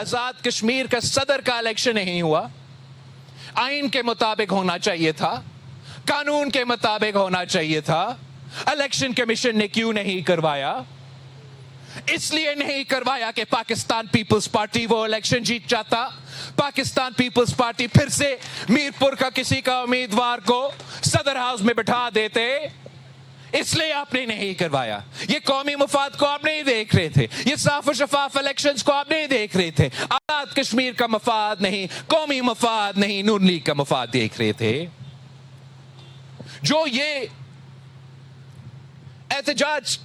आजाद कश्मीर का सदर का इलेक्शन नहीं हुआ, आइन के मुताबिक होना चाहिए था, कानून के मुताबिक होना चाहिए था, इलेक्शन कमीशन ने क्यों नहीं करवाया? इसलिए नहीं करवाया कि पाकिस्तान पीपल्स पार्टी वो इलेक्शन जीत जाता, पाकिस्तान पीपल्स पार्टी फिर से मीरपुर का किसी का उम्मीदवार को सदर हाउस में बिठा देते, इसलिए आपने नहीं करवाया। ये कौमी मुफाद को आप नहीं देख रहे थे, ये साफ और शफाफ इलेक्शंस को आप नहीं देख रहे थे, आजाद कश्मीर का मफाद नहीं, कौमी मफाद नहीं, नून लीग का मफाद देख रहे थे। जो ये एहतजाज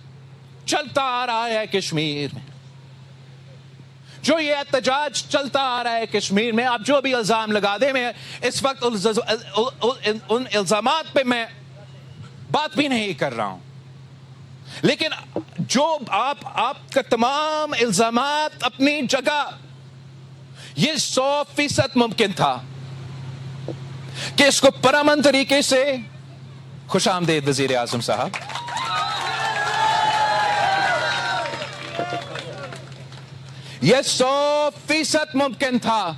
चलता आ रहा है कश्मीर में, जो ये एहतजाज चलता आ रहा है कश्मीर में, आप जो भी इल्जाम लगा दे, मैं इस वक्त उन इल्जामात पे मैं बात भी नहीं कर रहा हूं, लेकिन जो आपका तमाम इल्जामात अपनी जगह, ये 100% मुमकिन था कि इसको पुरअमन तरीके से, खुश आमदेद वजीर आजम साहब, यह 100% मुमकिन था,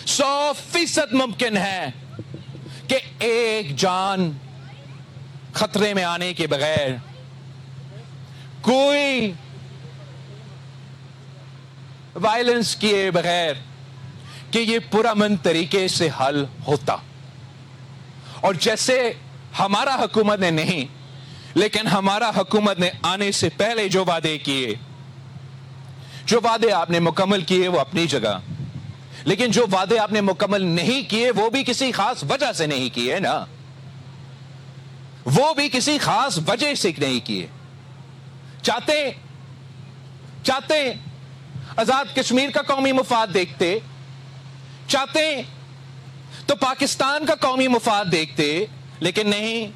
100% मुमकिन है कि एक जान खतरे में आने के बगैर, कोई वायलेंस किए बगैर, कि ये पुरअमन तरीके से हल होता। और जैसे हमारा हुकूमत ने नहीं, लेकिन हमारा हुकूमत ने आने से पहले जो वादे किए, जो वादे आपने मुकम्मल किए वो अपनी जगह, लेकिन जो वादे आपने मुकम्मल नहीं किए वो भी किसी खास वजह से नहीं किए ना, वो भी किसी खास वजह से नहीं किए। चाहते आजाद कश्मीर का कौमी मुफाद देखते, चाहते तो पाकिस्तान का कौमी मुफाद देखते, लेकिन नहीं,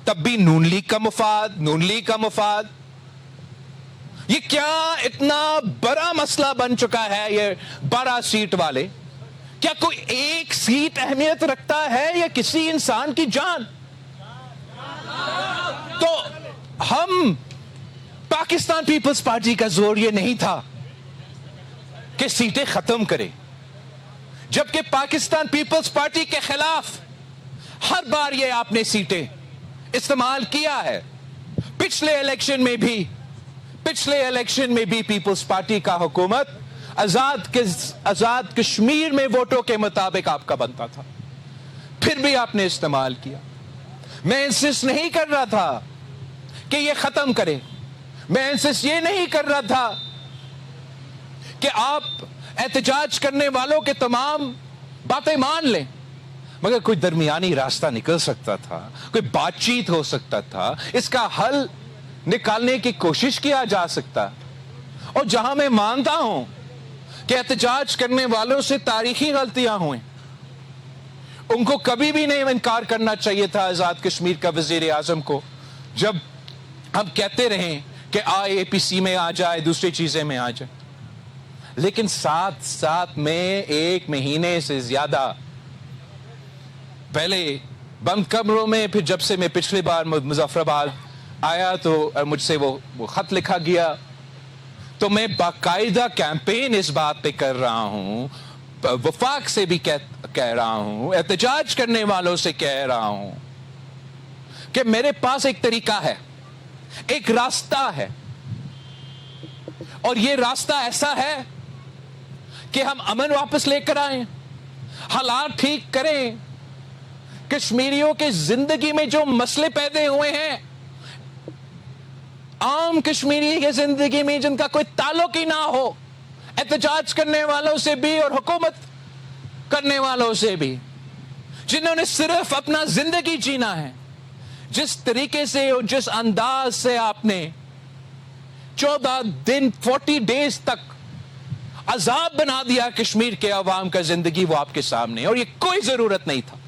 तब भी नून लीग का मुफाद। ये क्या इतना बड़ा मसला बन चुका है, ये 12 सीट वाले? क्या कोई एक सीट अहमियत रखता है या किसी इंसान की जान? तो हम, पाकिस्तान पीपल्स पार्टी का जोर ये नहीं था कि सीटें खत्म करे, जबकि पाकिस्तान पीपल्स पार्टी के खिलाफ हर बार ये आपने सीटें इस्तेमाल किया है। पिछले इलेक्शन में भी पीपल्स पार्टी का हुकूमत आजाद कश्मीर में वोटों के मुताबिक आपका बनता था, फिर भी आपने इस्तेमाल किया। मैं इंसिस्ट नहीं कर रहा था कि ये खत्म करें, मैं इंसिस्ट ये नहीं कर रहा था कि आप एहतजाज करने वालों के तमाम बातें मान लें, मगर कोई दरमियानी रास्ता निकल सकता था, कोई बातचीत हो सकता था, इसका हल निकालने की कोशिश किया जा सकता। और जहां मैं मानता हूं कि एहतजाज करने वालों से तारीखी गलतियां हुई, उनको कभी भी नहीं इनकार करना चाहिए था आजाद कश्मीर का वजीर आजम को, जब हम कहते रहे कि APC में आ जाए, दूसरी चीजें में आ जाए, लेकिन साथ में 1 महीने से ज्यादा पहले बंद कमरों में, फिर जब से मैं पिछली बार मुजफ्फराबाद आया तो मुझसे वो खत लिखा गया, तो मैं बाकायदा कैंपेन इस बात पे कर रहा हूं, वफाक से भी कह रहा हूं, एहतजाज करने वालों से कह रहा हूं कि मेरे पास एक तरीका है, एक रास्ता है, और ये रास्ता ऐसा है कि हम अमन वापस लेकर आए, हालात ठीक करें, कश्मीरियों के जिंदगी में जो मसले पैदा हुए हैं, आम कश्मीरी की जिंदगी में जिनका कोई ताल्लुक ही ना हो, एहतजाज करने वालों से भी और हुकूमत करने वालों से भी, जिन्होंने सिर्फ अपना जिंदगी जीना है, जिस तरीके से और जिस अंदाज से आपने 14 दिन 40 डेज तक अजाब बना दिया कश्मीर के अवाम का जिंदगी, वो आपके सामने, और ये कोई जरूरत नहीं था।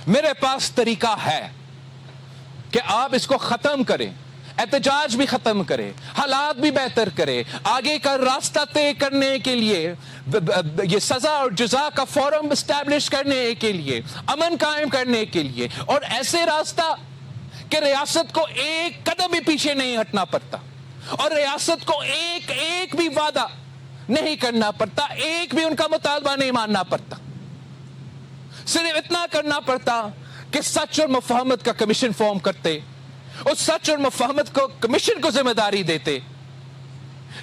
मेरे पास तरीका है कि आप इसको खत्म करें, एहतजाज भी खत्म करें, हालात भी बेहतर करें, आगे का रास्ता तय करने के लिए, ये सजा और जजा का फोरम एस्टैब्लिश करने के लिए, अमन कायम करने के लिए, और ऐसे रास्ता कि रियासत को एक कदम भी पीछे नहीं हटना पड़ता, اور ریاست کو ایک ایک بھی وعدہ نہیں کرنا پڑتا, ایک بھی ان کا مطالبہ نہیں ماننا پڑتا. صرف اتنا کرنا پڑتا کہ سچ اور مفاہمت کا کمیشن فارم کرتے, اس سچ اور مفاہمت کو کمیشن کو ذمہ داری دیتے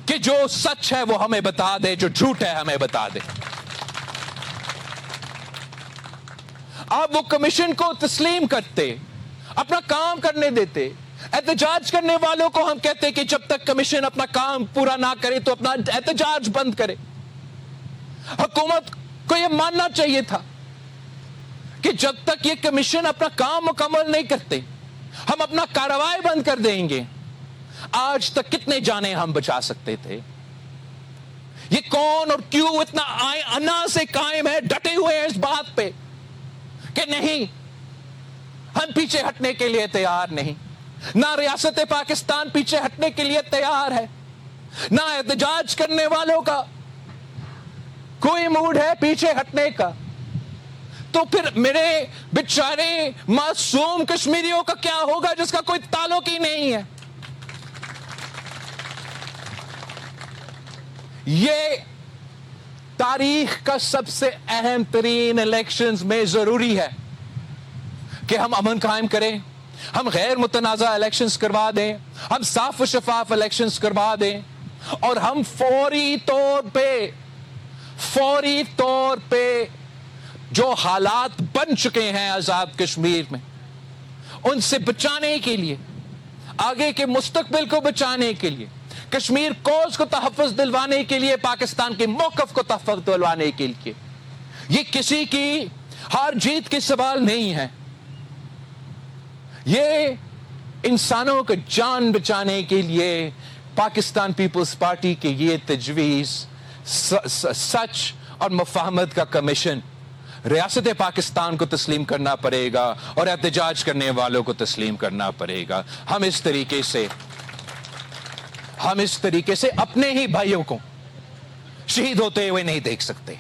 کہ جو سچ ہے وہ ہمیں بتا دے, جو جھوٹ ہے ہمیں بتا دے. آپ وہ کمیشن کو تسلیم کرتے, اپنا کام کرنے دیتے. احتجاج کرنے والوں کو ہم کہتے کہ جب تک کمیشن اپنا کام پورا نہ کرے تو اپنا احتجاج بند کرے. حکومت کو یہ ماننا چاہیے تھا کہ جب تک یہ کمیشن اپنا کام مکمل نہیں کرتے ہم اپنا کارروائی بند کر دیں گے. آج تک کتنے جانیں ہم بچا سکتے تھے؟ یہ کون اور کیوں اتنا انا سے قائم ہے, ڈٹے ہوئے ہیں اس بات پہ کہ نہیں, ہم پیچھے ہٹنے کے لیے تیار نہیں. نہ ریاست پاکستان پیچھے ہٹنے کے لیے تیار ہے, نہ احتجاج کرنے والوں کا کوئی موڈ ہے پیچھے ہٹنے کا. تو پھر میرے بیچارے معصوم کشمیریوں کا کیا ہوگا جس کا کوئی تعلق ہی نہیں ہے؟ یہ تاریخ کا سب سے اہم ترین الیکشنز میں ضروری ہے کہ ہم امن قائم کریں, ہم غیر متنازع الیکشنز کروا دیں, ہم صاف و شفاف الیکشنز کروا دیں, اور ہم فوری طور پہ جو حالات بن چکے ہیں آزاد کشمیر میں ان سے بچانے کے لیے, آگے کے مستقبل کو بچانے کے لیے, کشمیر کوز کو تحفظ دلوانے کے لیے, پاکستان کے موقف کو تحفظ دلوانے کے لیے, یہ کسی کی ہار جیت کے سوال نہیں ہے. یہ انسانوں کو جان بچانے کے لیے پاکستان پیپلز پارٹی کی یہ تجویز, سچ اور مفاہمت کا کمیشن ریاست پاکستان کو تسلیم کرنا پڑے گا اور احتجاج کرنے والوں کو تسلیم کرنا پڑے گا. ہم اس طریقے سے اپنے ہی بھائیوں کو شہید ہوتے ہوئے نہیں دیکھ سکتے.